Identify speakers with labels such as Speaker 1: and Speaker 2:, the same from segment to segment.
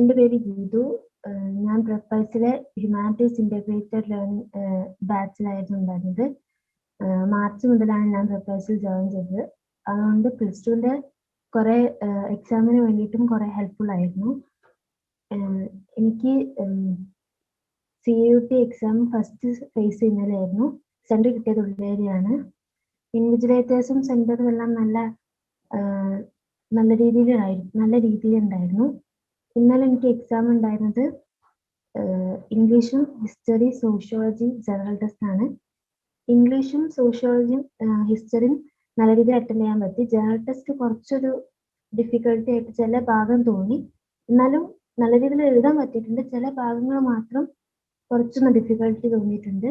Speaker 1: എൻ്റെ പേര് ഗീതു. ഞാൻ പ്രപ്വൈസിലെ ഹ്യൂമാനിറ്റീസ് ഇൻ്റഗ്രേറ്റഡ് ലേണിംഗ് ബാച്ചിലായിരുന്നു ഉണ്ടായിരുന്നത്. മാർച്ച് മുതലാണ് ഞാൻ പ്രപ്വൈസിൽ ജോയിൻ ചെയ്തത്. അതുകൊണ്ട് പ്ലസ് ടുവിൻ്റെ കുറേ എക്സാമിന് വേണ്ടിയിട്ടും കുറേ ഹെൽപ്ഫുൾ ആയിരുന്നു. എനിക്ക് CUET എക്സാം ഫസ്റ്റ് ഫേസ് ഇന്നലെയായിരുന്നു. സെൻറ്റർ കിട്ടിയത് ഉള്ളേരിയാണ്. ഇൻവിജിലേറ്റേഴ്സും സെൻറ്ററും എല്ലാം നല്ല രീതിയിലുണ്ടായിരുന്നു. ഇന്നലെ എനിക്ക് എക്സാം ഉണ്ടായിരുന്നത് ഇംഗ്ലീഷും ഹിസ്റ്ററി, സോഷ്യോളജി, ജനറൽ ടെസ്റ്റ് ആണ്. ഇംഗ്ലീഷും സോഷ്യോളജിയും ഹിസ്റ്ററിയും നല്ല രീതിയിൽ അറ്റൻഡ് ചെയ്യാൻ പറ്റി. ജനറൽ ടെസ്റ്റ് കുറച്ചൊരു ഡിഫിക്കൽട്ടി ആയിട്ട് ചില ഭാഗം തോന്നി. എന്നാലും നല്ല രീതിയിൽ എഴുതാൻ പറ്റിയിട്ടുണ്ട്. ചില ഭാഗങ്ങൾ മാത്രം കുറച്ചൊന്ന് ഡിഫിക്കൽട്ടി തോന്നിയിട്ടുണ്ട്.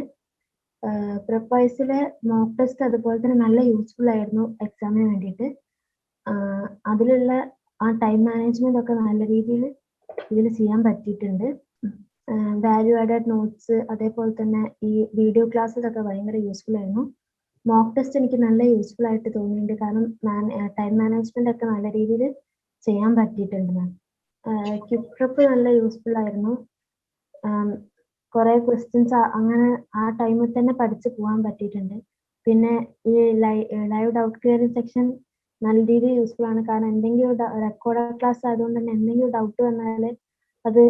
Speaker 1: പ്രപ്വൈസിലെ മോക്ക് ടെസ്റ്റ് അതുപോലെ തന്നെ നല്ല യൂസ്ഫുൾ ആയിരുന്നു എക്സാമിന് വേണ്ടിയിട്ട്. അതിലുള്ള ആ ടൈം മാനേജ്മെന്റ് ഒക്കെ നല്ല രീതിയിൽ ഇതിൽ ചെയ്യാൻ പറ്റിയിട്ടുണ്ട്. വാല്യൂ ആഡഡ് നോട്ട്സ് അതേപോലെ തന്നെ ഈ വീഡിയോ ക്ലാസ്സസ് ഒക്കെ ഭയങ്കര യൂസ്ഫുൾ ആയിരുന്നു. മോക്ക് ടെസ്റ്റ് എനിക്ക് നല്ല യൂസ്ഫുൾ ആയിട്ട് തോന്നിയിട്ടുണ്ട്. കാരണം ടൈം മാനേജ്മെന്റ് ഒക്കെ നല്ല രീതിയിൽ ചെയ്യാൻ പറ്റിയിട്ടുണ്ട് മാം. ക്വിക്ക് പ്രെപ്പ് നല്ല യൂസ്ഫുൾ ആയിരുന്നു. കുറേ ക്വസ്റ്റ്യൻസ് അങ്ങനെ ആ ടൈമിൽ തന്നെ പഠിച്ച് പോകാൻ പറ്റിയിട്ടുണ്ട്. പിന്നെ ഈ ലൈവ് ഡൗട്ട് ക്ലിയറിംഗ് സെക്ഷൻ നല്ല രീതിയിൽ യൂസ്ഫുൾ ആണ്. കാരണം എന്തെങ്കിലും റെക്കോർഡഡ് ക്ലാസ് ആയതുകൊണ്ട് തന്നെ എന്തെങ്കിലും ഡൗട്ട് വന്നാൽ അത്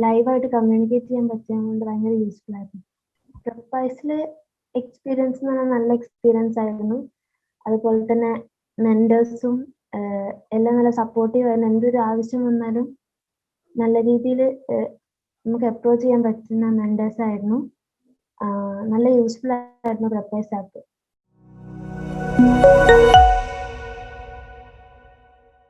Speaker 1: ലൈവായിട്ട് കമ്മ്യൂണിക്കേറ്റ് ചെയ്യാൻ പറ്റിയതുകൊണ്ട് ഭയങ്കര യൂസ്ഫുൾ ആയിരുന്നു. പ്രപ്വൈസിലെ എക്സ്പീരിയൻസ് എന്ന് പറഞ്ഞാൽ നല്ല എക്സ്പീരിയൻസ് ആയിരുന്നു. അതുപോലെ തന്നെ മെൻറ്റേഴ്സും എല്ലാം നല്ല സപ്പോർട്ടീവ് ആയിരുന്നു. എന്തൊരു ആവശ്യം വന്നാലും നല്ല രീതിയിൽ നമുക്ക് അപ്രോച്ച് ചെയ്യാൻ പറ്റുന്ന മെൻറ്റേഴ്സ് ആയിരുന്നു. നല്ല യൂസ്ഫുൾ ആയിരുന്നു പ്രപ്വൈസ് ആപ്പ്.